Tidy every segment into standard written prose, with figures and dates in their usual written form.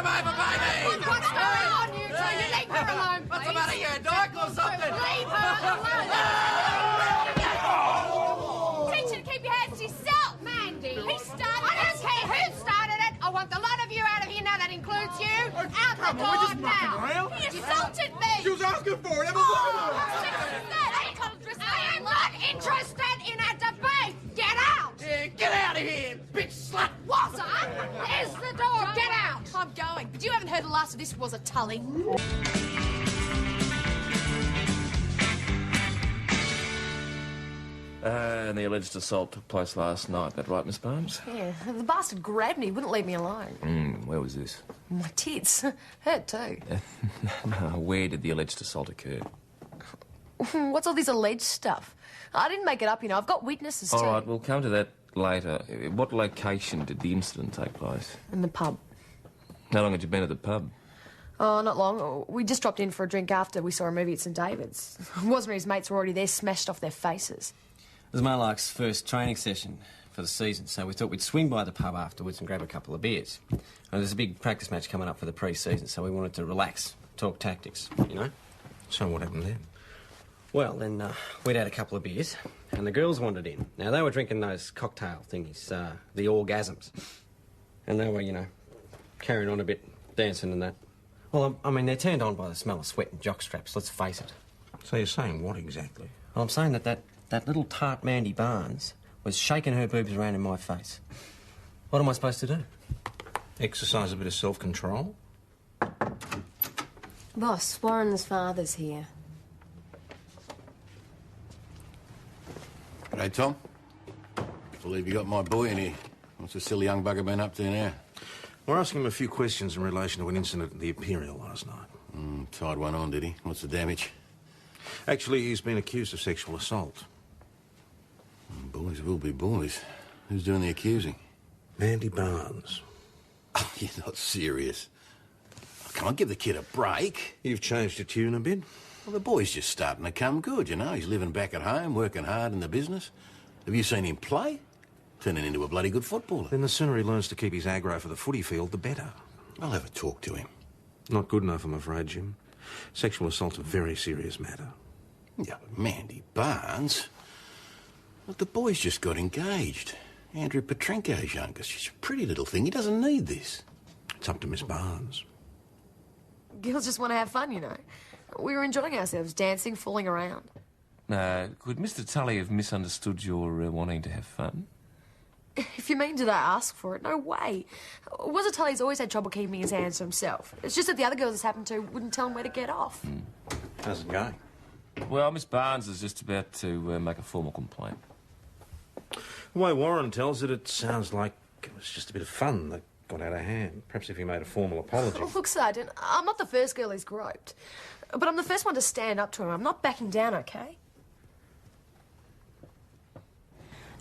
him over, baby! What's going on, you two? You leave her alone, What's the please. matter, you a dyke or something? Leave her alone. Teach her to keep your hands to yourself, Mandy. He started it. I don't care who started it. I want the lot of you out of here now. That includes you. Out the door we're just mucking now. around. He assaulted me. She was asking for it. Have a I am not interested in a debate. Get out. Yeah, get out of here, bitch slut! What, son? There's the door. Get out. I'm going, but you haven't heard the last of this, was it, Tully? And the alleged assault took place last night, that right, Miss Barnes? Yeah, the bastard grabbed me, wouldn't leave me alone. Where was this? My tits. Hurt too. No, where did the alleged assault occur? What's all this alleged stuff? I didn't make it up, you know. I've got witnesses too. All right, we'll come to that later. What location did the incident take place? In the pub. How long had you been at the pub? Oh, not long. We just dropped in for a drink after we saw a movie at St David's. Wasn't his mates were already there, smashed off their faces. It was Marlark's first training session for the season, so we thought we'd swing by the pub afterwards and grab a couple of beers. And there's a big practice match coming up for the pre-season, so we wanted to relax, talk tactics, you know? So what happened then? Well, then we'd had a couple of beers, and the girls wandered in. Now, they were drinking those cocktail thingies, the orgasms. And they were, you know, carrying on a bit, dancing and that. Well, I mean, they're turned on by the smell of sweat and jockstraps, let's face it. So you're saying what exactly? Well, I'm saying that little tart Mandy Barnes was shaking her boobs around in my face. What am I supposed to do? Exercise a bit of self-control? Boss, Warren's father's here. G'day, Tom. Believe you got my boy in here. What's the silly young bugger been up to now? We're asking him a few questions in relation to an incident at the Imperial last night. Tied one on, did he? What's the damage? Actually, he's been accused of sexual assault. Boys will be boys. Who's doing the accusing? Mandy Barnes. Oh, you're not serious. Oh, come on, give the kid a break. You've changed your tune a bit? Well, the boy's just starting to come good, you know. He's living back at home, working hard in the business. Have you seen him play? Turning into a bloody good footballer. Then the sooner he learns to keep his aggro for the footy field, the better. I'll have a talk to him. Not good enough, I'm afraid, Jim. Sexual assault's a very serious matter. Yeah, but Mandy Barnes... Look, the boy's just got engaged. Andrew Petrenko's youngest. She's a pretty little thing. He doesn't need this. It's up to Miss Barnes. Girls just want to have fun, you know. We were enjoying ourselves, dancing, fooling around. Could Mr. Tully have misunderstood your wanting to have fun? If you mean, did I ask for it? No way. Wazza Tully's always had trouble keeping his hands to himself. It's just that the other girls this happened to wouldn't tell him where to get off. How's it going? Well, Miss Barnes is just about to make a formal complaint. The way Warren tells it, it sounds like it was just a bit of fun that got out of hand. Perhaps if he made a formal apology. Oh, look, Sergeant, I'm not the first girl he's groped. But I'm the first one to stand up to him. I'm not backing down, OK?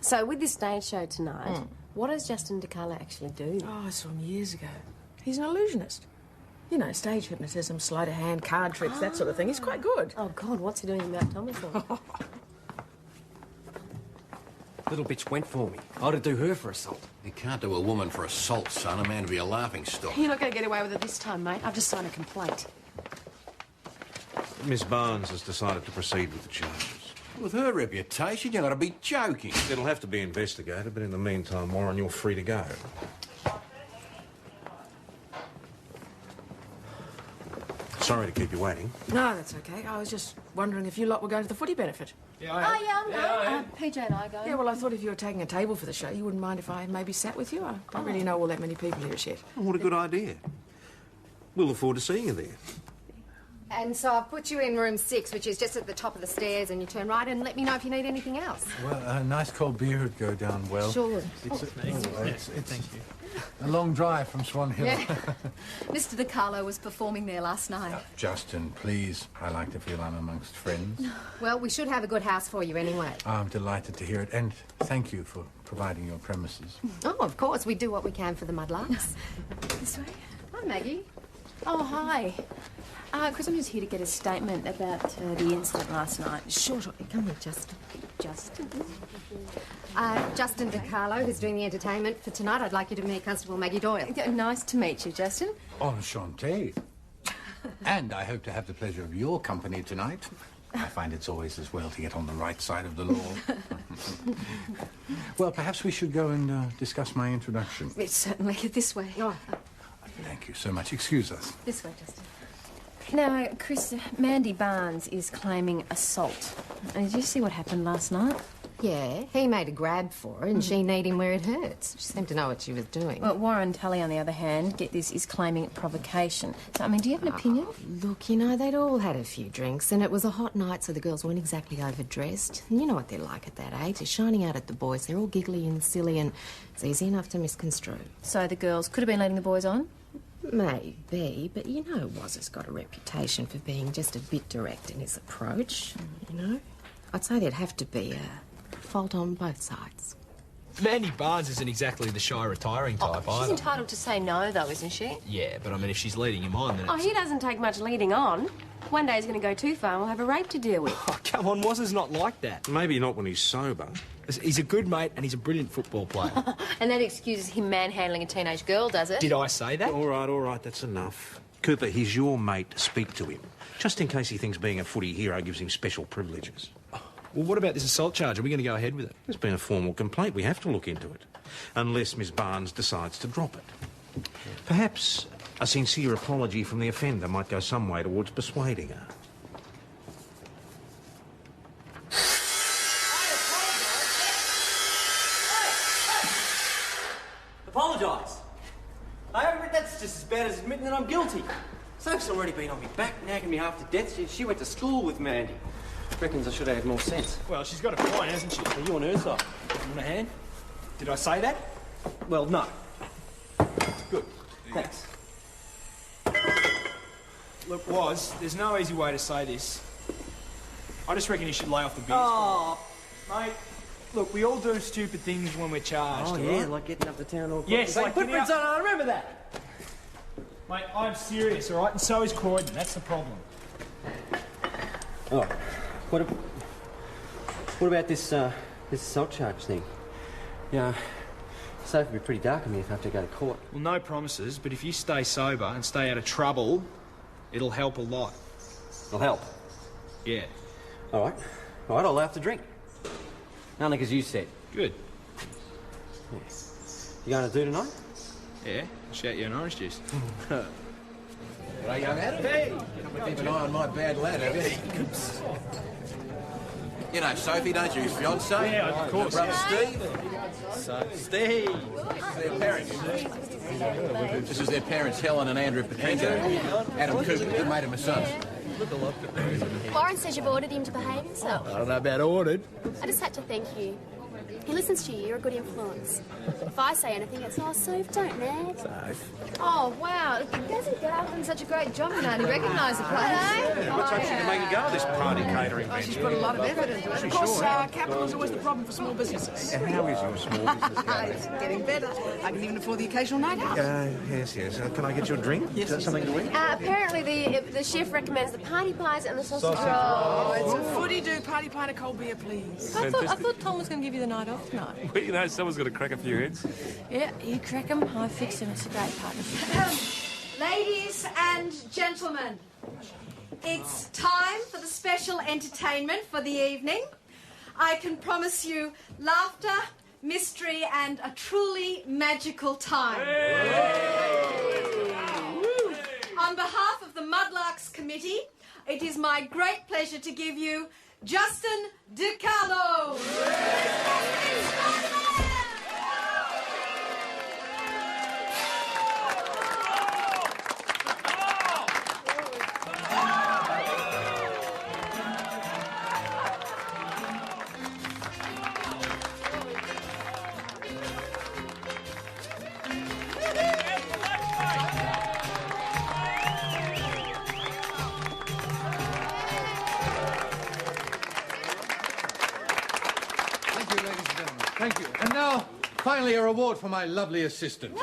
So, with this stage show tonight, what does Justin DeCarlo actually do? Oh, I saw him years ago. He's an illusionist. You know, stage hypnotism, sleight of hand, card tricks, that sort of thing. He's quite good. Oh, God, what's he doing in Mount Thomas for? Little bitch went for me. I'd have do her for assault. You can't do a woman for assault, son. A man to be a laughing stock. You're not going to get away with it this time, mate. I've just signed a complaint. Miss Barnes has decided to proceed with the charges. With her reputation, you've got to be joking. It'll have to be investigated, but in the meantime, Warren, you're free to go. Sorry to keep you waiting. No, that's okay. I was just wondering if you lot were going to the footy benefit. I'm going. PJ and I are going. Yeah, well, I thought if you were taking a table for the show, you wouldn't mind if I maybe sat with you. I don't really know all that many people here as yet. Oh, what a good idea. We'll look forward to seeing you there. And so I've put you in room 6, which is just at the top of the stairs, and you turn right and let me know if you need anything else. Well, a nice cold beer would go down well. Sure. It's thank you. A long drive from Swan Hill. Yeah. Mr. DeCarlo was performing there last night. Justin, please. I like to feel I'm amongst friends. Well, we should have a good house for you anyway. I'm delighted to hear it, and thank you for providing your premises. Oh, of course. We do what we can for the Mudlarks. This way. Hi, Maggie. Oh, hi. Chris, I'm just here to get a statement about the incident last night. Sure. Come here, Justin. Justin. Justin DiCarlo, who's doing the entertainment for tonight. I'd like you to meet Constable Maggie Doyle. Nice to meet you, Justin. Enchanté. And I hope to have the pleasure of your company tonight. I find it's always as well to get on the right side of the law. Well, perhaps we should go and discuss my introduction. It's certainly this way. Oh. Thank you so much. Excuse us. This way, Justin. Now, Chris, Mandy Barnes is claiming assault. Did you see what happened last night? Yeah, he made a grab for her and she kneed him where it hurts. She seemed to know what she was doing. Well, Warren Tully, on the other hand, get this, is claiming provocation. So, I mean, do you have an opinion? Look, you know, they'd all had a few drinks and it was a hot night, so the girls weren't exactly overdressed. And you know what they're like at that age. They're shining out at the boys. They're all giggly and silly and it's easy enough to misconstrue. So the girls could have been leading the boys on? Maybe, but you know Woz has got a reputation for being just a bit direct in his approach, you know? I'd say there'd have to be a fault on both sides. Mandy Barnes isn't exactly the shy retiring type She's either. entitled to say no, though, isn't she? Yeah, but I mean, if she's leading him on, then Oh, it's... he doesn't take much leading on. One day he's going to go too far and we'll have a rape to deal with. Oh, come on, Woz is not like that. Maybe not when he's sober. He's a good mate and he's a brilliant football player. And that excuses him manhandling a teenage girl, does it? Did I say that? All right, that's enough. Cooper, he's your mate. Speak to him. Just in case he thinks being a footy hero gives him special privileges. Well, what about this assault charge? Are we going to go ahead with it? There's been a formal complaint. We have to look into it. Unless Miss Barnes decides to drop it. Perhaps a sincere apology from the offender might go some way towards persuading her. Apologise. That's just as bad as admitting that I'm guilty. Soph's already been on me back, nagging me half to death. She went to school with Mandy. Reckons I should have had more sense. Well, she's got a point, hasn't she? Are you on her side? You want a hand? Did I say that? Well, no. Good. Thanks. Look, Woz, there's no easy way to say this. I just reckon you should lay off the beers. Oh, Mate, look, we all do stupid things when we're charged, oh all yeah, right? like getting up to town all Yes, like getting footprints out- on. I remember that. Mate, I'm serious, all right? And so is Croydon. That's the problem. Oh, what about this assault charge thing? Yeah, Soph would be pretty dark on me if I have to go to court. Well, no promises, but if you stay sober and stay out of trouble, it'll help a lot. It'll help. Yeah. All right, I'll have to drink. Only because you said. Good. Yeah. You going to do tonight? Yeah, I'll shout you an orange juice. Hey, young Adam. Hey! Keep an eye on my bad lad, have you? You know Sophie, don't you? His fiancée? Yeah, of course. Brother Steve? Steve! Their parents. This is their parents, Helen and Andrew Petrenko. Adam Cooper, good mate of my son's. Warren says you've ordered him to behave himself. I don't know about ordered. I just had to thank you. He listens to you. You're a good influence. If I say anything, it's, oh, Soph, don't nag. Oh, wow. Doesn't Gail done such a great job tonight? He recognised the place. What's actually to make you go to this party catering venue? She's put a lot of effort into it. Of course, capital is always the problem for small businesses. And how is your small business going? It's getting better. I can even afford the occasional night out. Yes. Can I get you a drink? Yes, Something to eat? Apparently, the chef recommends the party pies and the sausage Oh, rolls. it's a footy-do party pint of cold beer, please. I thought Tom was going to give you the night off tonight. Well, you know, someone's got to crack a few heads. Yeah, you crack 'em, I fix 'em. It's a great partnership. Ladies and gentlemen, it's time for the special entertainment for the evening. I can promise you laughter, mystery, and a truly magical time. On behalf of the Mudlarks Committee, it is my great pleasure to give you Justin DiCarlo. Thank you, ladies and gentlemen. Thank you. And now, finally, a reward for my lovely assistant.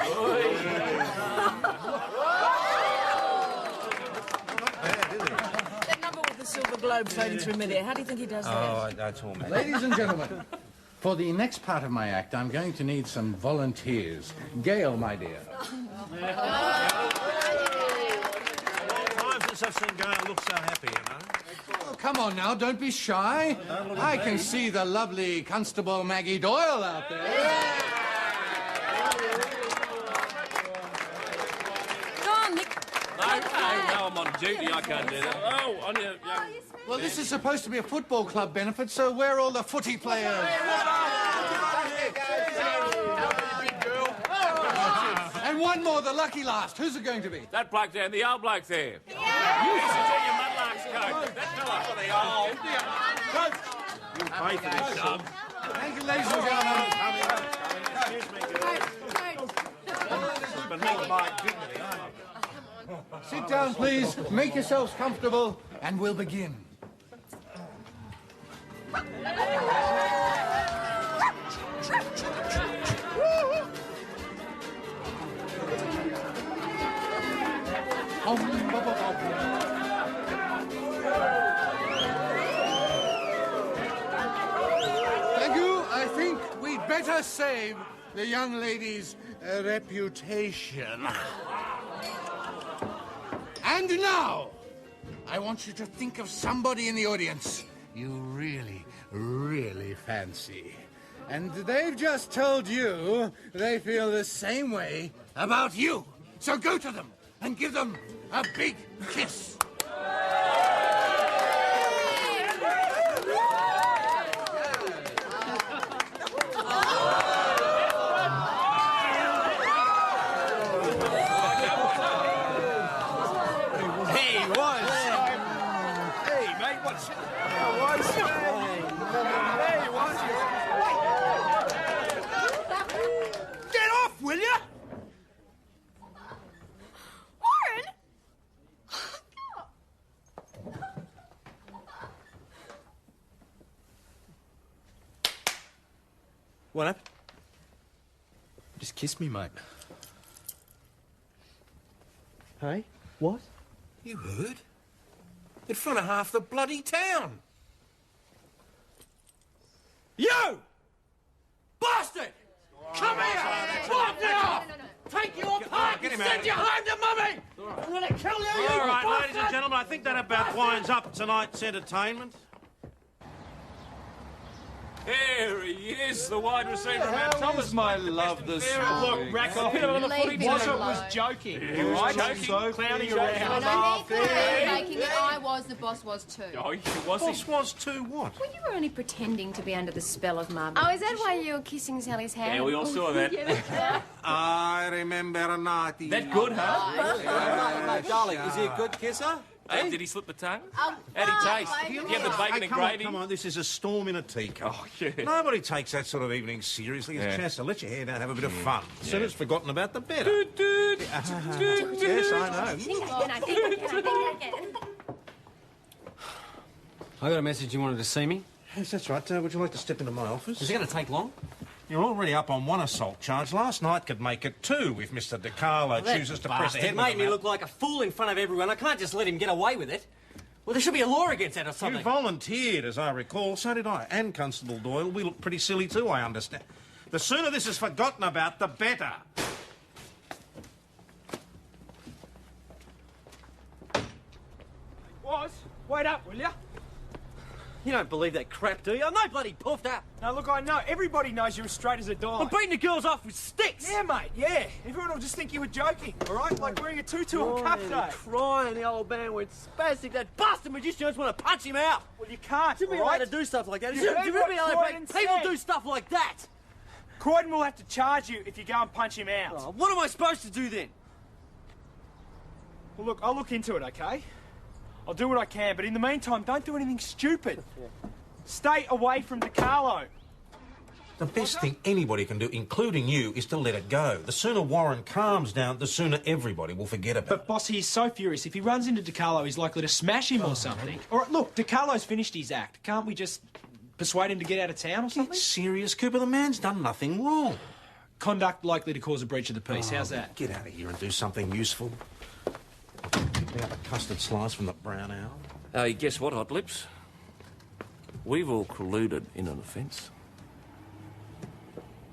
That number with the Silver Globe floating through midair. How do you think he does that? That's all, man. Ladies and gentlemen, for the next part of my act, I'm going to need some volunteers. Gail, my dear. Time since I've seen Gail look so happy, you know. Oh, come on now, don't be shy. I can see the lovely Constable Maggie Doyle out there. Go on, Nick. No, I'm on duty. I can't do that. Oh, on your... Well, this is supposed to be a football club benefit, so where are all the footy players? And one more, the lucky last. Who's it going to be? That bloke there, the old bloke there. Yeah! You used to do your mudlarks coat. That fella. You'll pay for this, son. Thank you, ladies and gentlemen. But not my dignity, Sit down, please. Make yourselves comfortable, and we'll begin. Thank you. I think we'd better save the young lady's reputation. And now, I want you to think of somebody in the audience you really, really fancy. And they've just told you they feel the same way about you. So go to them and give them a big kiss. Get off, will you? Warren! What happened? Just kiss me, mate. Hey? What? You heard? In front of half the bloody town. You! Bastard! Come here! Walk now! Take you apart and send you home to mummy! I'm gonna kill you, you All right, bastard! ladies and gentlemen, I think that about winds up tonight's entertainment. Here he is, the wide receiver. How Thomas, is my love this Look, Rackle, was joking. He was joking, clowning around. Making it I was, the boss was too. Oh, he was. Boss was too what? Well, you were only pretending to be under the spell of Mum. Oh, is that why you were kissing Sally's hand? Yeah, we all saw that. I remember a night. That good, huh? Darling, is he a good kisser? Hey, did he slip the tongue? How'd he taste? Did you have the bacon and come gravy? on, come on, this is a storm in a teacup. Oh, yeah. Nobody takes that sort of evening seriously. It's Yeah. chance to let your hair down, have a bit of fun. As soon as it's forgotten about, the better. Yes, I know. I got a message you wanted to see me. Yes, that's right. Would you like to step into my office? Is it going to take long? You're already up on one assault charge. Last night could make it two if Mr. DiCarlo chooses to press ahead with made the me matter. look like a fool in front of everyone. I can't just let him get away with it. Well, there should be a law against that or something. You volunteered, as I recall. So did I. And Constable Doyle. We look pretty silly too, I understand. The sooner this is forgotten about, the better. Wait up, will you? You don't believe that crap, do you? I'm no bloody puffed up. Now, look, I know. Everybody knows you're as straight as a die. I'm beating the girls off with sticks. Yeah, mate, yeah. Everyone will just think you were joking, all right? Like wearing a tutu on cup day. Crying, the old man went spastic. That bastard magician just want to punch him out. Well, you can't, Shouldn't be all right? allowed to do stuff like that. You Shouldn't heard be what allowed to Croydon make people said. do stuff like that. Croydon will have to charge you if you go and punch him out. Oh, what am I supposed to do then? Well, look, I'll look into it, okay? I'll do what I can, but in the meantime, don't do anything stupid. Stay away from DiCarlo. The best thing anybody can do, including you, is to let it go. The sooner Warren calms down, the sooner everybody will forget about it. But, boss, he's so furious. If he runs into DiCarlo, he's likely to smash him or something. All right, look, DiCarlo's finished his act. Can't we just persuade him to get out of town or something? Get serious, Cooper. The man's done nothing wrong. Conduct likely to cause a breach of the peace. How's that? Get out of here and do something useful. Pick me up a custard slice from the brown owl. Guess what, Hot Lips? We've all colluded in an offence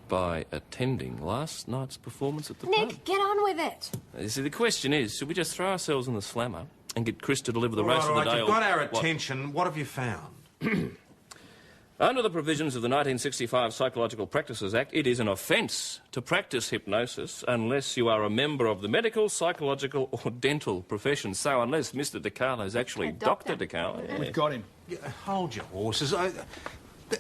by attending last night's performance at the pub. Nick, get on with it. You see, the question is, should we just throw ourselves in the slammer and get Chris to deliver the rest of the day? You've got our attention. What have you found? Under the provisions of the 1965 Psychological Practices Act, it is an offence to practice hypnosis unless you are a member of the medical, psychological or dental profession. So unless Mr DiCarlo is actually Dr. DiCarlo... Yeah. We've got him. Yeah, hold your horses.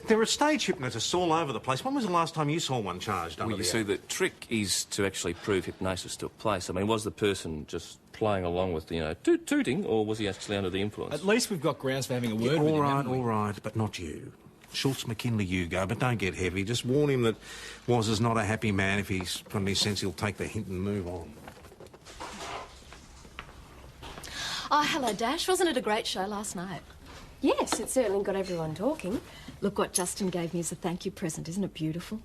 There are stage hypnotists all over the place. When was the last time you saw one charged under Well, you the see, act? the trick is to actually prove hypnosis took place. I mean, was the person just playing along with, tooting, or was he actually under the influence? At least we've got grounds for having a word with him, haven't we? All right, but not you. Schultz, McKinley, you go, but don't get heavy. Just warn him that Woz is not a happy man. If he's got any sense, he'll take the hint and move on. Oh, hello, Dash. Wasn't it a great show last night? Yes, it certainly got everyone talking. Look what Justin gave me as a thank you present. Isn't it beautiful?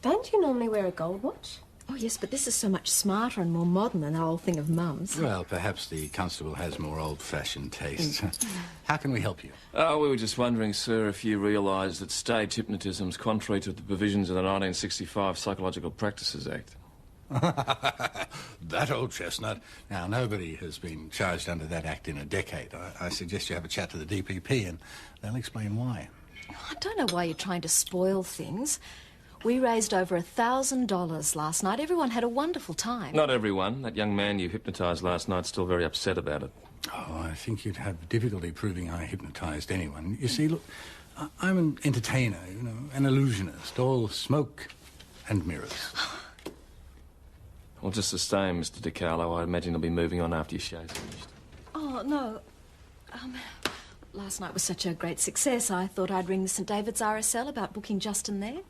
Don't you normally wear a gold watch? Oh, yes, but this is so much smarter and more modern than the whole thing of Mum's. Well, perhaps the constable has more old-fashioned tastes. How can we help you? Oh, we were just wondering, sir, if you realise that stage hypnotism's contrary to the provisions of the 1965 Psychological Practices Act. That old chestnut. Now, nobody has been charged under that act in a decade. I suggest you have a chat to the DPP and they'll explain why. I don't know why you're trying to spoil things. We raised over $1,000 last night. Everyone had a wonderful time. Not everyone. That young man you hypnotised last night's still very upset about it. Oh, I think you'd have difficulty proving I hypnotised anyone. You see, look, I'm an entertainer, an illusionist, all smoke and mirrors. Well, just the same, Mr DiCarlo, I imagine he'll be moving on after your show's finished. Oh, no. Last night was such a great success, I thought I'd ring the St David's RSL about booking Justin there.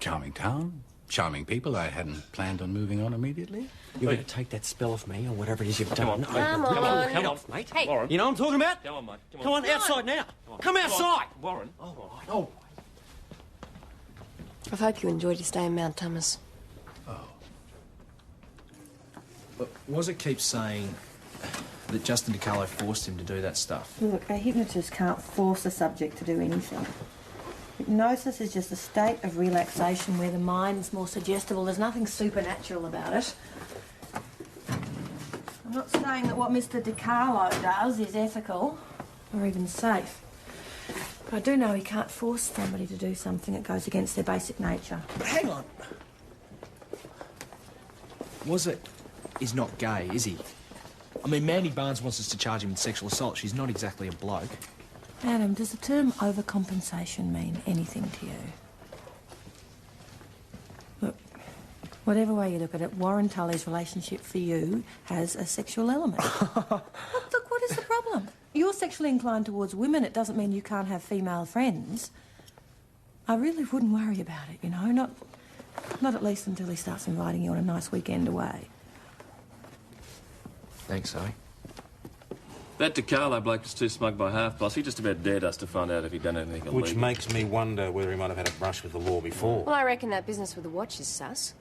Charming town, charming people. I hadn't planned on moving on immediately. You better take that spell off me or whatever it is you've done. Come on. Come on, mate. Hey. Warren. You know what I'm talking about? Come on, mate. Come on, outside now. Come outside. Warren. Oh. I hope you enjoyed your stay in Mount Thomas. Look, was it keeps saying that Justin DiCarlo forced him to do that stuff? Look, a hypnotist can't force a subject to do anything. Hypnosis is just a state of relaxation where the mind is more suggestible. There's nothing supernatural about it. I'm not saying that what Mr. DiCarlo does is ethical or even safe. But I do know he can't force somebody to do something that goes against their basic nature. Hang on. Was it... He's not gay, is he? I mean, Mandy Barnes wants us to charge him with sexual assault. She's not exactly a bloke. Adam, does the term overcompensation mean anything to you? Look, whatever way you look at it, Warren Tully's relationship for you has a sexual element. Look, what is the problem? You're sexually inclined towards women. It doesn't mean you can't have female friends. I really wouldn't worry about it, Not at least until he starts inviting you on a nice weekend away. Thanks, Zoe. That DiCarlo bloke was too smug by half, boss. He just about dared us to find out if he'd done anything illegal. Which makes me wonder whether he might have had a brush with the law before. Well, I reckon that business with the watch is sus.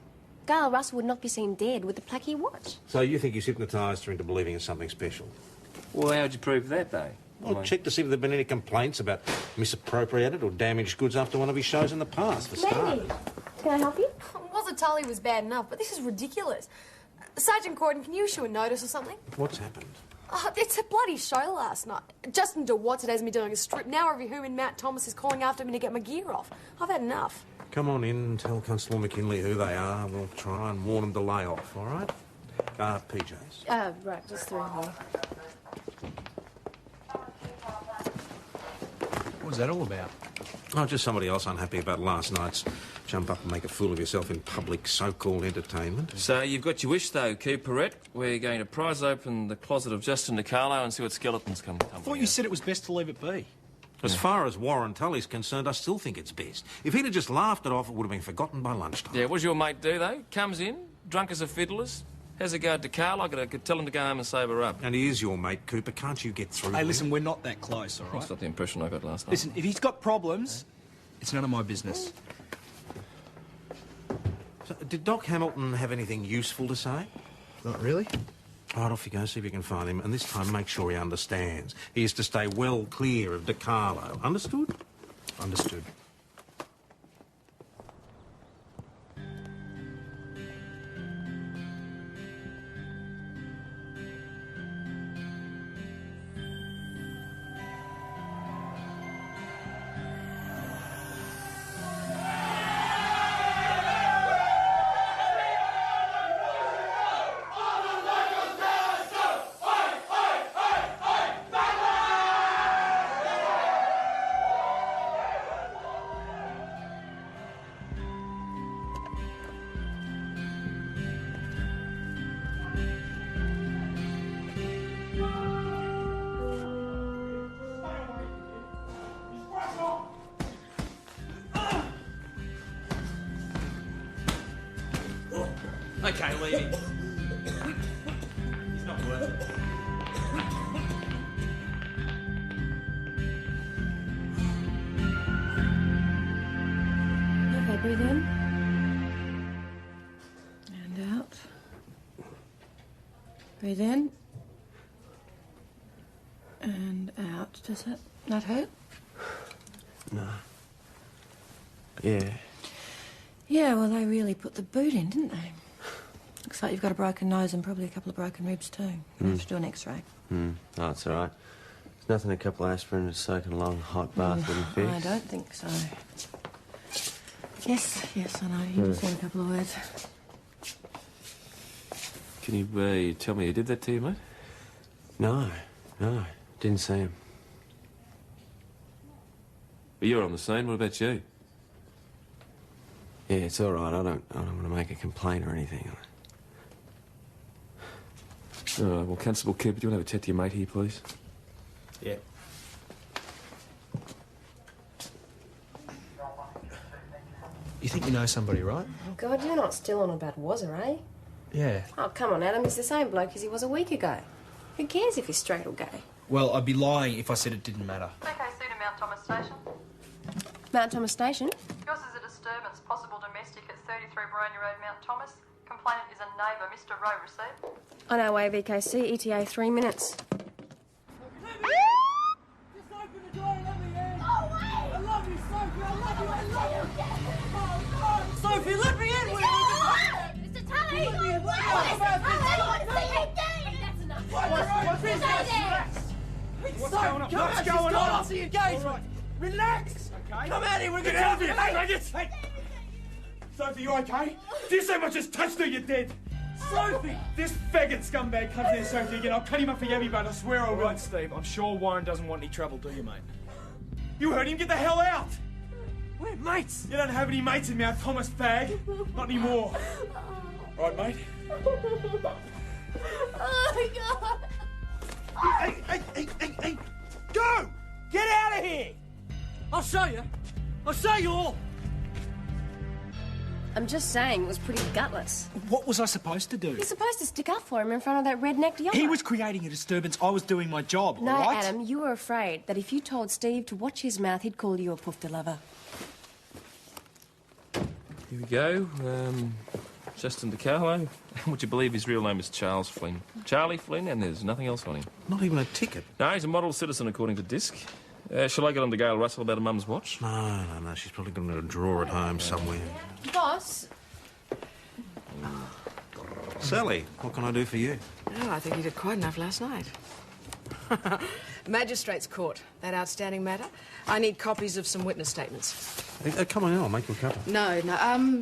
Gail Russell would not be seen dead with the placky watch. So you think he's hypnotised her into believing in something special? Well, how'd you prove that, though? Well, check to see if there've been any complaints about misappropriated or damaged goods after one of his shows in the past, for starters. Can I help you? Wasn't Tully was bad enough, but this is ridiculous. Sergeant Gordon, can you issue a notice or something? What's happened? Oh, it's a bloody show last night. Justin DeWatts has me doing a strip. Now every whom in Mount Thomas is calling after me to get my gear off. I've had enough. Come on in and tell Constable McKinley who they are. We'll try and warn them to lay off, all right? PJs. Right, just through here. What was that all about? Oh, just somebody else unhappy about last night's jump up and make a fool of yourself in public so-called entertainment. So you've got your wish, though, Key Perrette. We're going to prise open the closet of Justin DiCarlo and see what skeletons come. I thought you said it was best to leave it be. As far as Warren Tully's concerned, I still think it's best. If he'd have just laughed it off, it would have been forgotten by lunchtime. Yeah, what does your mate do, though? Comes in, drunk as a fiddler's, has a go at DiCarlo. I could tell him to go home and sober up. And he is your mate, Cooper. Can't you get through? Hey, listen, we're not that close, all right? That's not the impression I got last night. Listen, if he's got problems, it's none of my business. So, did Doc Hamilton have anything useful to say? Not really. Right, off you go, see if you can find him, and this time make sure he understands. He is to stay well clear of DiCarlo. Understood? Understood. Okay, leave him. He's not worth it. Okay, breathe in. And out. Breathe in. And out. Does that not hurt? No. Yeah. Yeah, well, they really put the boot in, didn't they? Looks like you've got a broken nose and probably a couple of broken ribs too. You'll have to do an X-ray. Oh, that's all right. There's nothing a couple of aspirin and a soaking long hot bath wouldn't fix. I don't think so. Yes, I know. You just said a couple of words. Can you tell me who did that to you, mate? No. Didn't see him. But you're on the scene. What about you? Yeah, it's all right. I don't want to make a complaint or anything. All right, well, Constable Cooper, do you want to have a chat to your mate here, please? Yeah. You think you know somebody, right? Oh, God, you're not still on about Wazza, eh? Yeah. Oh, come on, Adam. He's the same bloke as he was a week ago. Who cares if he's straight or gay? Well, I'd be lying if I said it didn't matter. Okay, see to Mount Thomas Station. Mount Thomas Station? Yours is a disturbance, possible domestic at 33 Baronia Road, Mount Thomas. Complainant is a neighbour, Mr. Rowe received. On our way, VKC, ETA 3 minutes. Sophie, let me in! Mr. Tully! What's going on? What's going on? I'll see you guys. Relax. Okay. Come out here. We're Get going out to of here, faggots! Hey! Sophie, you okay? Do you so much as touched her, you're dead. Sophie! This faggot scumbag comes near Sophie again. I'll cut him up for Yabby, but I swear I will. Right, Steve. I'm sure Warren doesn't want any trouble, do you, mate? You heard him. Get the hell out. We're mates. You don't have any mates in Mount Thomas, fag. Not anymore. Right, mate? Oh, God. Hey! Go! Get out of here! I'll show you. I'll show you all. I'm just saying, it was pretty gutless. What was I supposed to do? You're supposed to stick up for him in front of that red-necked yellow. He was creating a disturbance. I was doing my job, No, all right? Adam, you were afraid that if you told Steve to watch his mouth, he'd call you a poofter lover. Here we go. Justin DiCarlo. Would you believe his real name is Charles Flynn? Charlie Flynn, and there's nothing else on him. Not even a ticket? No, he's a model citizen according to Disc. Shall I get on to Gail Russell about a mum's watch? No. She's probably got a drawer at home somewhere. Boss? Sally, what can I do for you? Oh, I think you did quite enough last night. Magistrates' Court, that outstanding matter. I need copies of some witness statements. Come on in, I'll make you a cuppa. No.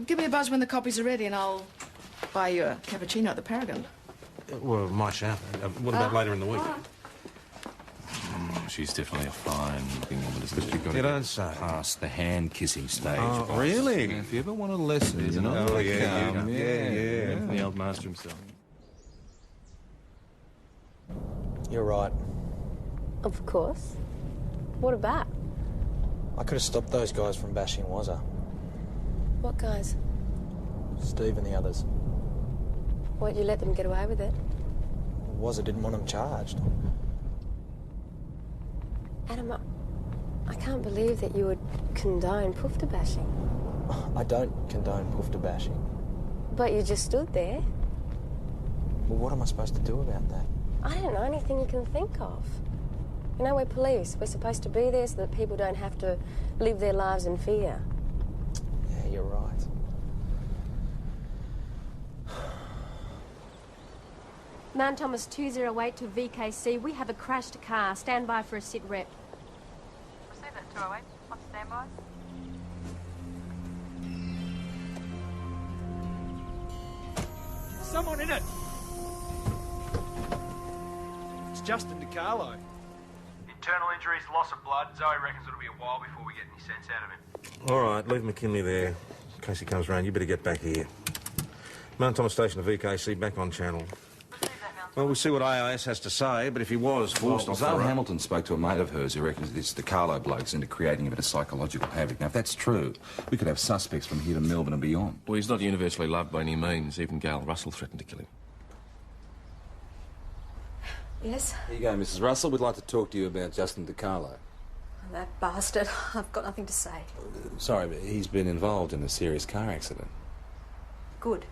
Give me a buzz when the copies are ready and I'll buy you a cappuccino at the Paragon. Well, my shout. What about later in the week? She's definitely a fine-looking woman, isn't she? You don't say. Past the hand-kissing stage. Oh, boss. really? If you ever want a lesson, There's you know, another yeah. The old master himself. You're right. Of course. What about? I could have stopped those guys from bashing Wazza. What guys? Steve and the others. Why'd you let them get away with it? Wazza didn't want them charged. Adam, I can't believe that you would condone poofter bashing. I don't condone poofter bashing. But you just stood there. Well, what am I supposed to do about that? I don't know anything you can think of. You know, we're police. We're supposed to be there so that people don't have to live their lives in fear. Yeah, you're right. Mount Thomas 208 to VKC. We have a crashed car. Stand by for a sit rep. Receive that 208. On standby. Someone in it! It's Justin DiCarlo. Internal injuries, loss of blood. Zoe reckons it'll be a while before we get any sense out of him. All right, leave McKinley there. In case he comes round, you better get back here. Mount Thomas Station to VKC, back on channel. Well, we'll see what AIS has to say, but if he was forced off the Zoe road... Hamilton spoke to a mate of hers who reckons this DiCarlo bloke's into creating a bit of psychological havoc. Now, if that's true, we could have suspects from here to Melbourne and beyond. Well, he's not universally loved by any means. Even Gail Russell threatened to kill him. Yes? Here you go, Mrs. Russell. We'd like to talk to you about Justin DiCarlo. That bastard. I've got nothing to say. Sorry, but he's been involved in a serious car accident. Good.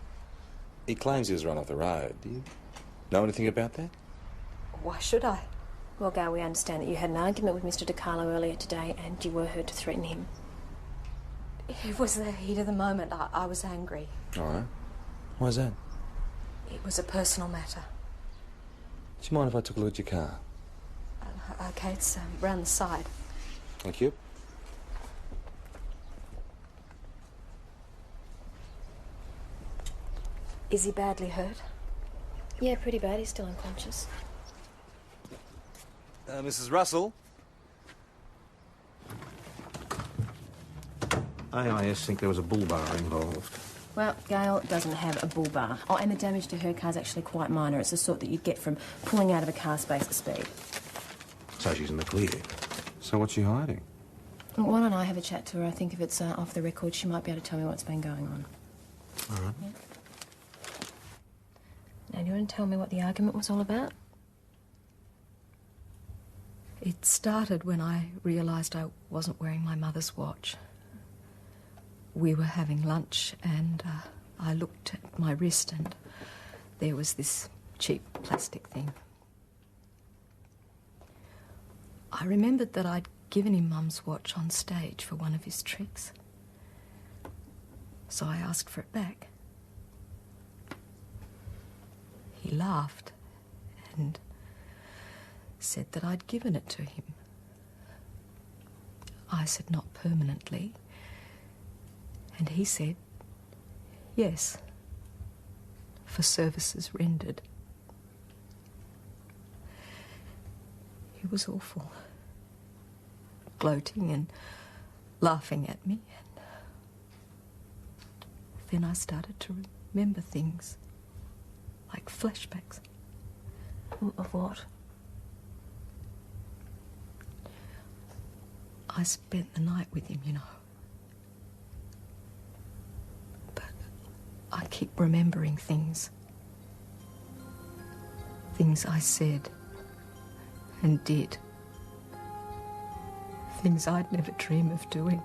He claims he was run off the road. Do you know anything about that? Why should I? Well, Gail, we understand that you had an argument with Mr. DiCarlo earlier today and you were heard to threaten him. It was the heat of the moment. I was angry. All right. Why's that? It was a personal matter. Do you mind if I took a look at your car? Okay, it's round the side. Thank you. Is he badly hurt? Yeah, pretty bad. He's still unconscious. Mrs. Russell? AIS think there was a bull bar involved. Well, Gail doesn't have a bull bar. Oh, and the damage to her car's actually quite minor. It's the sort that you'd get from pulling out of a car space at speed. So she's in the clear. So what's she hiding? Well, why don't I have a chat to her? I think if it's off the record, she might be able to tell me what's been going on. All right. Yeah. Now, do you want to tell me what the argument was all about? It started when I realised I wasn't wearing my mother's watch. We were having lunch and I looked at my wrist and there was this cheap plastic thing. I remembered that I'd given him Mum's watch on stage for one of his tricks. So I asked for it back. He laughed and said that I'd given it to him. I said not permanently. And he said, yes, for services rendered. He was awful, gloating and laughing at me. And then I started to remember things, like flashbacks. Of what? I spent the night with him, you know. I keep remembering things. Things I said and did. Things I'd never dream of doing.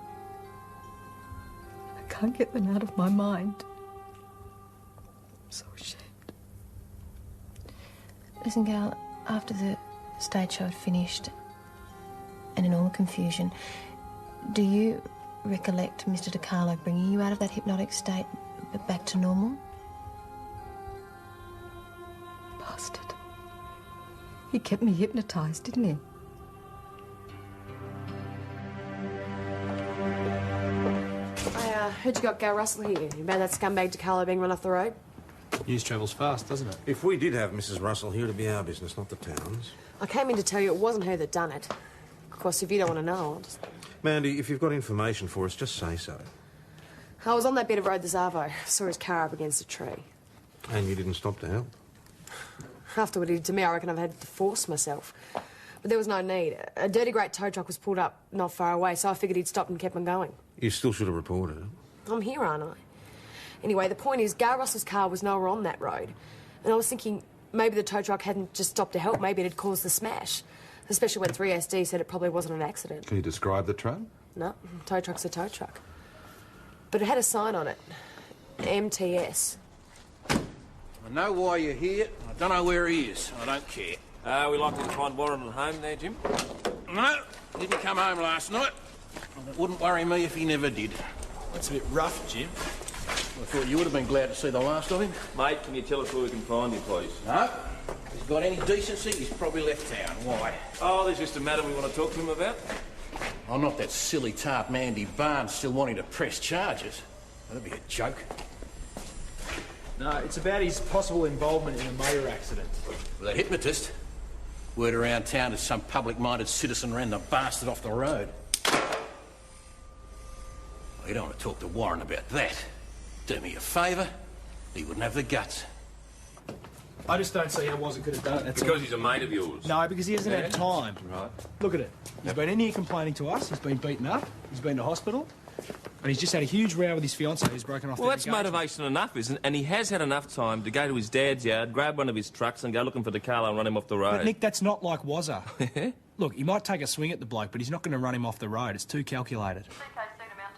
I can't get them out of my mind. I'm so ashamed. Listen, Gail, after the stage show had finished and in all the confusion, do you recollect Mr. DiCarlo bringing you out of that hypnotic state back to normal? Bastard. He kept me hypnotised, didn't he? I heard you got Gail Russell here about that scumbag DiCarlo being run off the road. News travels fast, doesn't it? If we did have Mrs. Russell here, it'd be our business, not the town's. I came in to tell you it wasn't her that done it. Of course, if you don't want to know, I'll just... Mandy, if you've got information for us, just say so. I was on that bit of road this Arvo. Saw his car up against a tree. And you didn't stop to help? After what he did to me, I reckon I've had to force myself. But there was no need. A dirty great tow truck was pulled up not far away, so I figured he'd stopped and kept on going. You still should have reported it. I'm here, aren't I? Anyway, the point is, Gail Russell's car was nowhere on that road. And I was thinking maybe the tow truck hadn't just stopped to help, maybe it had caused the smash. Especially when 3SD said it probably wasn't an accident. Can you describe the truck? No, tow truck's a tow truck. But it had a sign on it. MTS. I I know why you're here. I don't know where he is. I don't care. Are we likely to find Warren at home there, Jim? No, didn't come home last night. It wouldn't worry me if he never did. That's a bit rough, Jim. I thought you would have been glad to see the last of him. Mate, can you tell us where we can find him, please? No. If he's got any decency, he's probably left town. Why? Oh, there's just a matter we want to talk to him about. Oh, not that silly tart Mandy Barnes still wanting to press charges. That'd be a joke. No, it's about his possible involvement in a motor accident. With that hypnotist. Word around town is some public-minded citizen ran the bastard off the road. Well, you don't want to talk to Warren about that. Do me a favour, he wouldn't have the guts. I just don't see how Wazza could have done it. That's Because all. he's a mate of yours. No, because he hasn't had time. Right. Look at it. He's been in here complaining to us. He's been beaten up. He's been to hospital. And he's just had a huge row with his fiancée who's broken off Well, their that's engagement. motivation enough, isn't it? And he has had enough time to go to his dad's yard, grab one of his trucks and go looking for DiCarlo and run him off the road. But, Nick, that's not like Wazza. Look, he might take a swing at the bloke, but he's not going to run him off the road. It's too calculated. CKC to Mount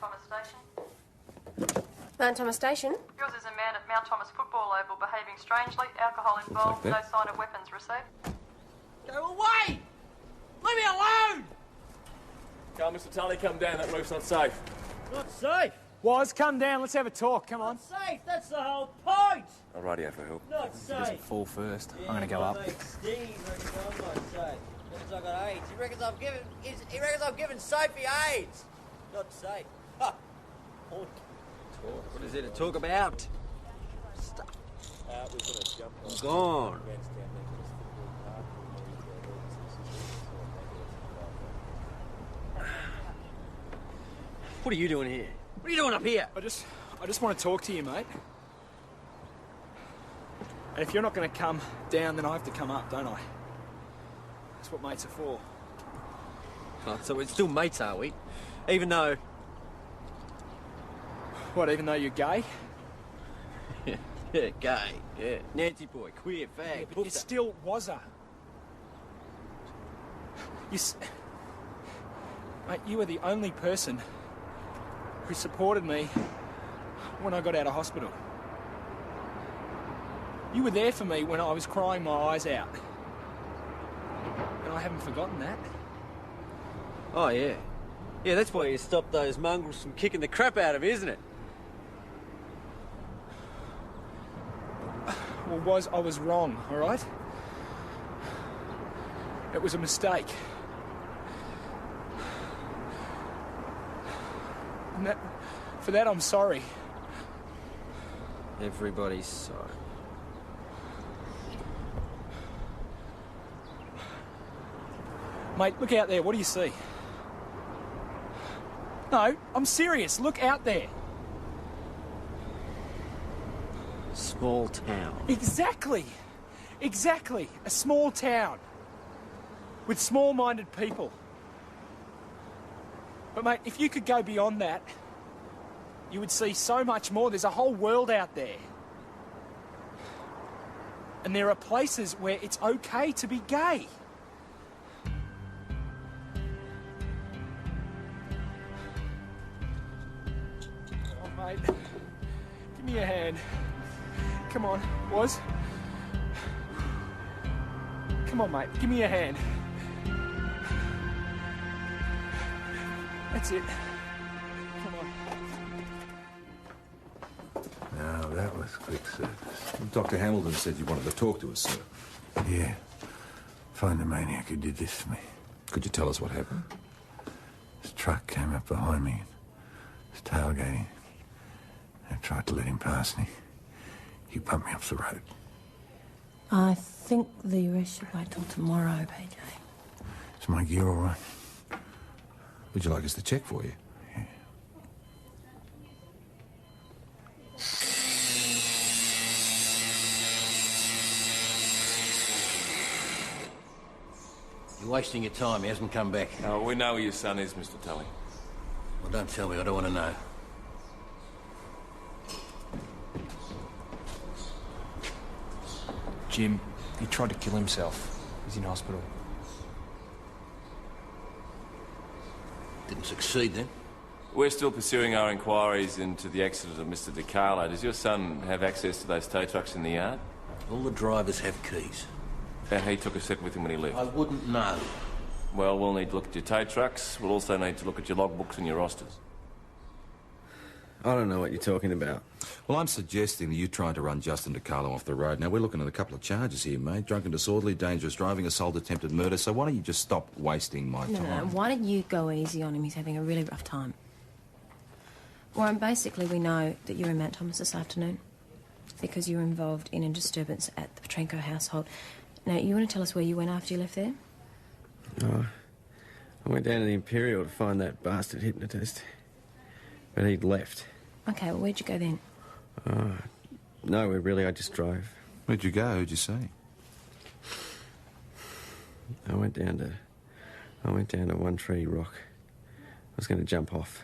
Thomas Station. Mount Thomas Station? Yours is a man at Mount Thomas Football Oval behaving strangely, alcohol involved, Like no that? sign of weapons received. Go away! Leave me alone! Come, Mr. Tully, come down. That roof's not safe. Not safe. Waz, come down. Let's have a talk. Come on. Safe, that's the whole point! I'll radio for help. Not safe. Fall first. I'm going to go up. Steve reckons I'm not safe. Reckons I got AIDS. He reckons I've given Sophie AIDS. Not safe. Ha! What is there to talk about? Gone. What are you doing here? What are you doing up here? I just want to talk to you, mate. And if you're not going to come down, then I have to come up, don't I? That's what mates are for. Oh, so we're still mates, are we? Even though... What, even though you're gay? yeah, gay. Yeah, Nancy boy, queer, fag. Yeah, but you still Wazza. Mate, you were the only person who supported me when I got out of hospital. You were there for me when I was crying my eyes out. And I haven't forgotten that. Oh, yeah. Yeah, that's why you stopped those mongrels from kicking the crap out of me, isn't it? Well, I was wrong, all right? It was a mistake. And for that, I'm sorry. Everybody's sorry. Mate, look out there. What do you see? No, I'm serious. Look out there. Small town. Exactly. Exactly. A small town. With small-minded people. But, mate, if you could go beyond that, you would see so much more. There's a whole world out there. And there are places where it's okay to be gay. Oh, mate. Give me a hand. Come on, Waz. Come on, mate. Give me a hand. That's it. Come on. Now, that was quick service. Dr. Hamilton said you wanted to talk to us, sir. Yeah. Find the maniac who did this to me. Could you tell us what happened? His truck came up behind me and was tailgating. I tried to let him pass me. He bumped me off the road. I think the rest should wait till tomorrow, PJ. Is my gear all right? Would you like us to check for you? Yeah. You're wasting your time. He hasn't come back. Oh, we know where your son is, Mr. Tully. Well, don't tell me. I don't want to know. Jim, he tried to kill himself. He's in hospital. Didn't succeed then? We're still pursuing our inquiries into the accident of Mr. DiCarlo. Does your son have access to those tow trucks in the yard? All the drivers have keys. And he took a set with him when he left? I wouldn't know. Well, we'll need to look at your tow trucks. We'll also need to look at your logbooks and your rosters. I don't know what you're talking about. Well, I'm suggesting that you tried to run Justin DiCarlo off the road. Now, we're looking at a couple of charges here, mate. Drunken disorderly, dangerous driving, assault, attempted murder. So why don't you just stop wasting my time? No, why don't you go easy on him? He's having a really rough time. Warren, basically, we know that you're in Mount Thomas this afternoon because you were involved in a disturbance at the Petrenko household. Now, you want to tell us where you went after you left there? Oh, I went down to the Imperial to find that bastard hypnotist. But he'd left. Okay, well, where'd you go then? Nowhere, really. I just drove. Where'd you go? Who'd you see? I went down to One Tree Rock. I was going to jump off.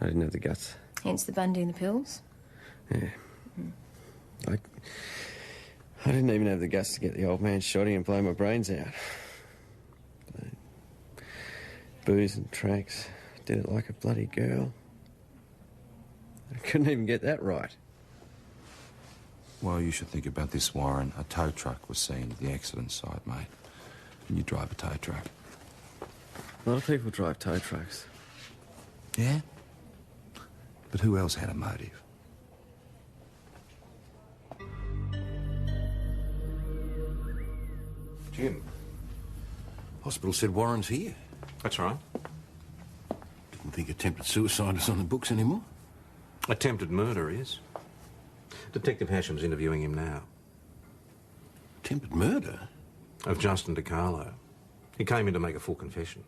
I didn't have the guts. Hence the Bundy and the pills? Yeah. I didn't even have the guts to get the old man shotty and blow my brains out. Booze and tracks. Did it like a bloody girl. I couldn't even get that right. Well, you should think about this, Warren. A tow truck was seen at the accident site, mate. And you drive a tow truck. A lot of people drive tow trucks. Yeah? But who else had a motive? Jim. Hospital said Warren's here. That's right. Didn't think attempted suicide was on the books anymore. Attempted murder is. Detective Hasham's interviewing him now. Attempted murder? Of Justin DiCarlo. He came in to make a full confession.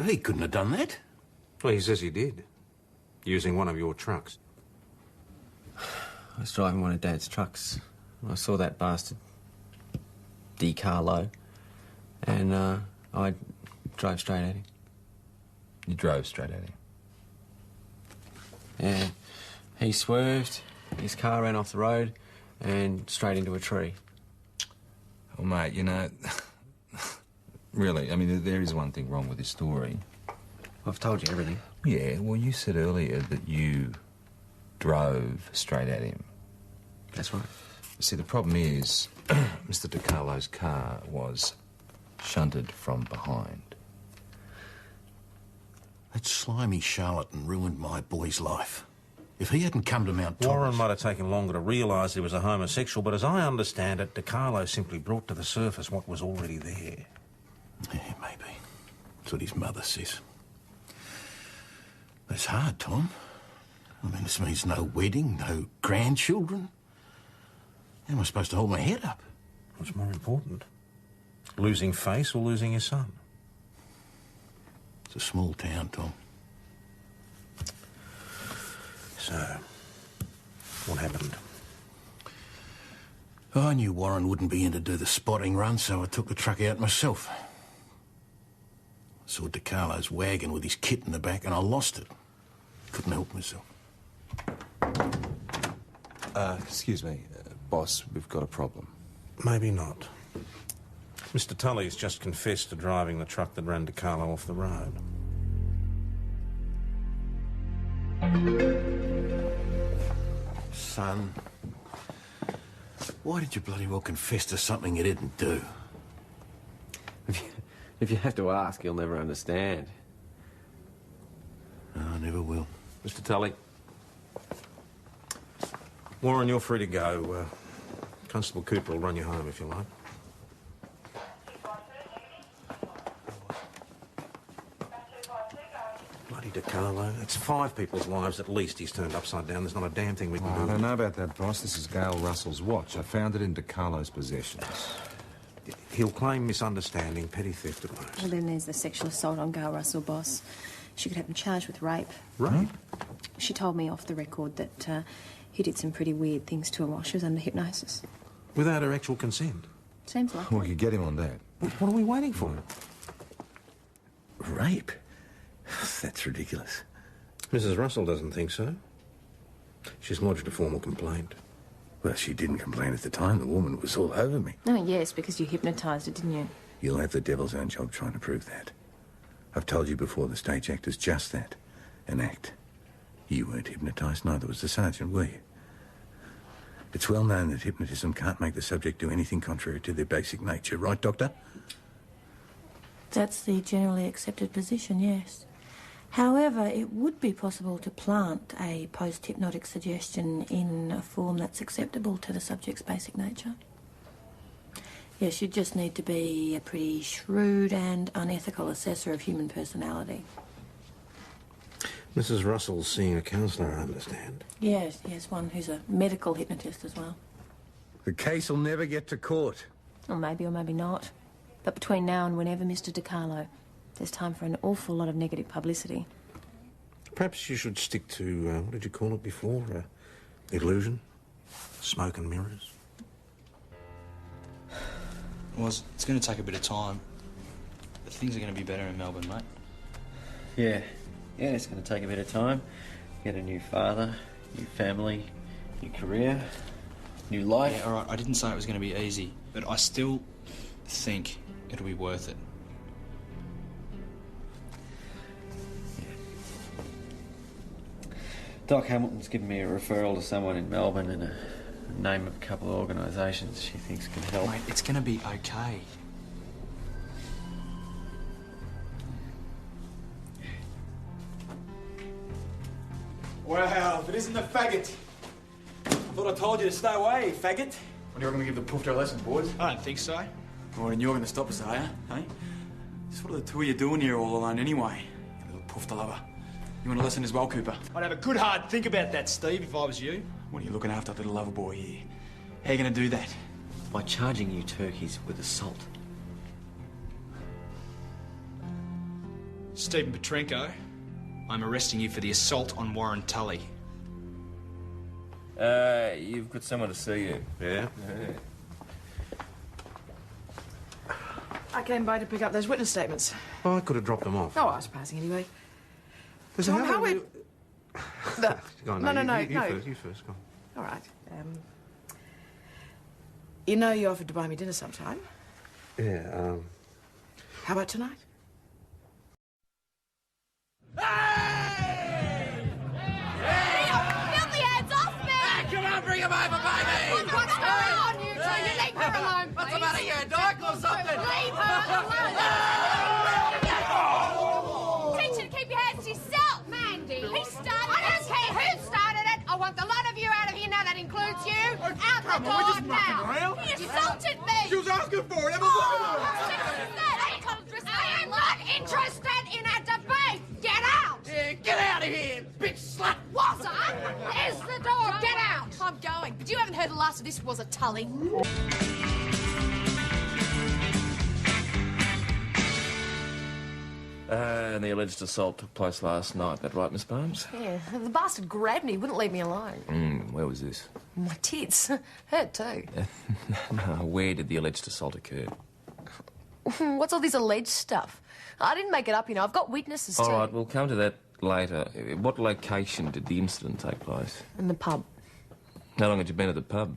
He couldn't have done that. Well, he says he did. Using one of your trucks. I was driving one of Dad's trucks. I saw that bastard, DiCarlo, and I drove straight at him. You drove straight at him? Yeah. He swerved, his car ran off the road, and straight into a tree. Well, mate, you know, really, I mean, there is one thing wrong with this story. I've told you everything. Yeah, well, you said earlier that you drove straight at him. That's right. See, the problem is, Mr. DiCarlo's car was shunted from behind. That slimy charlatan ruined my boy's life. If he hadn't come to Mount Thomas... Warren might have taken longer to realise he was a homosexual, but as I understand it, DiCarlo simply brought to the surface what was already there. Yeah, maybe. That's what his mother says. That's hard, Tom. I mean, this means no wedding, no grandchildren. How am I supposed to hold my head up? What's more important? Losing face or losing your son? It's a small town, Tom. So, what happened? I knew Warren wouldn't be in to do the spotting run, so I took the truck out myself. I saw DiCarlo's wagon with his kit in the back, and I lost it. Couldn't help myself. Excuse me, boss, we've got a problem. Maybe not. Mr. Tully's just confessed to driving the truck that ran DiCarlo off the road. Son, why did you bloody well confess to something you didn't do? If you have to ask, you'll never understand. No, I never will. Mr. Tully. Warren, you're free to go. Constable Cooper will run you home if you like. Bloody DiCarlo. That's 5 people's lives at least he's turned upside down. There's not a damn thing we can do. I don't know about that, boss. This is Gail Russell's watch. I found it in DiCarlo's possessions. He'll claim misunderstanding, petty theft at most. Well, then there's the sexual assault on Gail Russell, boss. She could have been charged with rape. Rape? She told me off the record that he did some pretty weird things to her while she was under hypnosis. Without her actual consent? Seems like We could get him on that. What are we waiting for? Rape? That's ridiculous. Mrs. Russell doesn't think so. She's lodged a formal complaint. Well, she didn't complain at the time. The woman was all over me. Oh, yes, because you hypnotised her, didn't you? You'll have the devil's own job trying to prove that. I've told you before, the stage act is just that. An act. You weren't hypnotised, neither was the sergeant, were you? It's well known that hypnotism can't make the subject do anything contrary to their basic nature, right, Doctor? That's the generally accepted position, yes. However, it would be possible to plant a post-hypnotic suggestion in a form that's acceptable to the subject's basic nature. Yes, you just need to be a pretty shrewd and unethical assessor of human personality. Mrs. Russell's seeing a counsellor, I understand. Yes, one who's a medical hypnotist as well. The case will never get to court. Or maybe not. But between now and whenever, Mr. DiCarlo, there's time for an awful lot of negative publicity. Perhaps you should stick to, what did you call it before? Illusion? Smoke and mirrors? Well, it's going to take a bit of time. But things are going to be better in Melbourne, mate. Yeah, it's going to take a bit of time. Get a new father, new family, new career, new life. Yeah, all right, I didn't say it was going to be easy, but I still think it'll be worth it. Doc Hamilton's given me a referral to someone in Melbourne and a name of a couple of organisations she thinks can help. Mate, it's going to be okay. Well, if it isn't the faggot. I thought I told you to stay away, faggot. When you're going to give the poofter a lesson, boys? I don't think so. Well, then you're going to stop us, are you? Hey? Just what are the two of you doing here all alone anyway? You little poofter lover. You want a lesson as well, Cooper? I'd have a good hard think about that, Steve, if I was you. What are you looking after, little lover boy here? How are you going to do that? By charging you turkeys with assault. Stephen Petrenko, I'm arresting you for the assault on Warren Tully. You've got someone to see you. Yeah? I came by to pick up those witness statements. Oh, I could have dropped them off. Oh, I was passing anyway. Listen, Tom, how we... Go on, No. You first, go on. All right. You know you offered to buy me dinner sometime. Yeah, How about tonight? Filthy hands off me! Come on, bring him over, baby! What's going on, you two? You leave her alone, please. What's the matter, you a dyke or something? Leave her alone. Teach her to keep your hands to yourself, Mandy. He started I don't care who started it. I want the lot of you out of here now. That includes you. Out the door we're just now. mucking around. He assaulted me. She was asking for it. Have a I am not interested in a debate. Get out. Yeah, get out of here, bitch slut. Was I? There's the door. Get out. I'm going. But you haven't heard the last of this, was it, Tully? And the alleged assault took place last night. That right, Miss Barnes? Yeah, the bastard grabbed me, wouldn't leave me alone. Where was this? My tits. Hurt too. No, where did the alleged assault occur? What's all this alleged stuff? I didn't make it up, you know. I've got witnesses too. All right, we'll come to that later. What location did the incident take place? In the pub. How long had you been at the pub?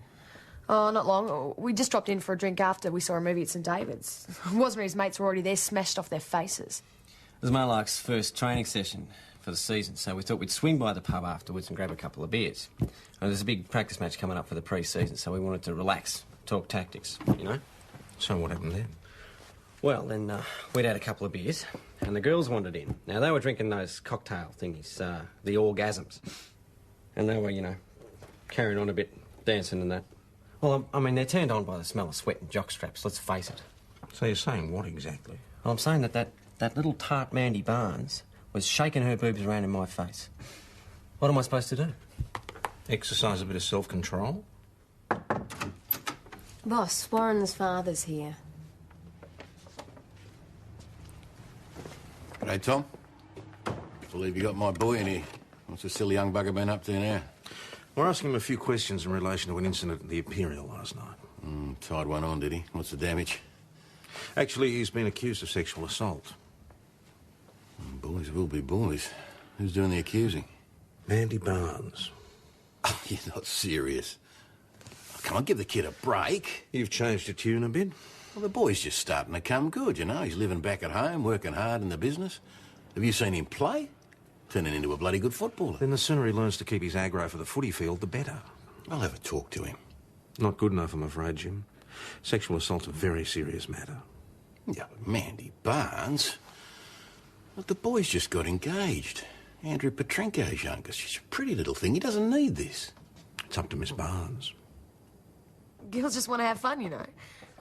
Oh, not long. We just dropped in for a drink after we saw a movie at St David's. Wasn't his mates were already there, smashed off their faces. It was Marlark's first training session for the season, so we thought we'd swing by the pub afterwards and grab a couple of beers. And there's a big practice match coming up for the pre-season, so we wanted to relax, talk tactics, you know? So what happened then? Well, then we'd had a couple of beers, and the girls wandered in. Now, they were drinking those cocktail thingies, the orgasms. And they were, you know, carrying on a bit, dancing and that. Well, I mean, they're turned on by the smell of sweat and jockstraps, let's face it. So you're saying what exactly? Well, I'm saying that little tart Mandy Barnes was shaking her boobs around in my face. What am I supposed to do? Exercise a bit of self-control? Boss, Warren's father's here. G'day, Tom. Believe you got my boy in here. What's the silly young bugger been up to now? We're asking him a few questions in relation to an incident at the Imperial last night. Tied one on, did he? What's the damage? Actually, he's been accused of sexual assault. Boys will be boys. Who's doing the accusing? Mandy Barnes. Oh, you're not serious. Oh, come on, give the kid a break. You've changed your tune a bit. Well, the boy's just starting to come good, you know. He's living back at home, working hard in the business. Have you seen him play? Turning into a bloody good footballer. Then the sooner he learns to keep his aggro for the footy field, the better. I'll have a talk to him. Not good enough, I'm afraid, Jim. Sexual assault's a very serious matter. Yeah, but Mandy Barnes... Look, the boy's just got engaged. Andrew Petrenko's youngest. She's a pretty little thing. He doesn't need this. It's up to Miss Barnes. Girls just want to have fun, you know.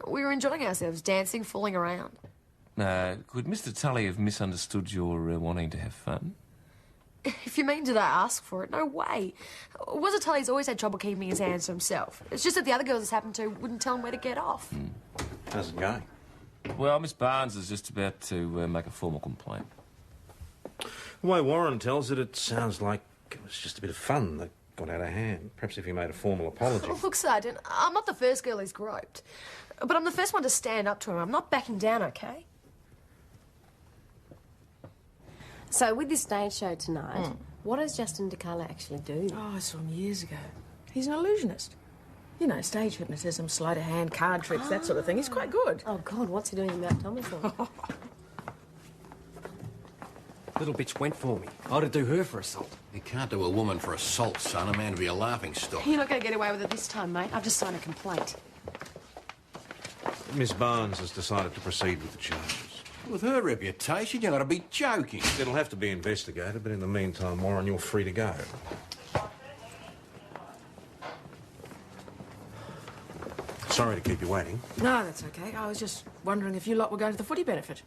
We were enjoying ourselves, dancing, fooling around. Could Mr. Tully have misunderstood your wanting to have fun? If you mean, did I ask for it? No way. Wazza Tully's always had trouble keeping his hands to himself. It's just that the other girls this happened to wouldn't tell him where to get off. How's it going? Well, Miss Barnes is just about to make a formal complaint. The way Warren tells it, it sounds like it was just a bit of fun that got out of hand. Perhaps if he made a formal apology. Oh, look, Sergeant, I'm not the first girl he's groped. But I'm the first one to stand up to him. I'm not backing down, OK? So, with this stage show tonight, what does Justin DiCarlo actually do? Oh, I saw him years ago. He's an illusionist. You know, stage hypnotism, sleight of hand, card tricks, that sort of thing. He's quite good. Oh, God, what's he doing in Mount Thomas for? Little bitch went for me. I'd do her for assault. You can't do a woman for assault, son. A man would be a laughing stock. You're not going to get away with it this time, mate. I've just signed a complaint. Miss Barnes has decided to proceed with the charges. With her reputation, you've got to be joking. It'll have to be investigated, but in the meantime, Warren, you're free to go. Sorry to keep you waiting. No, that's okay. I was just wondering if you lot were going to the footy benefit.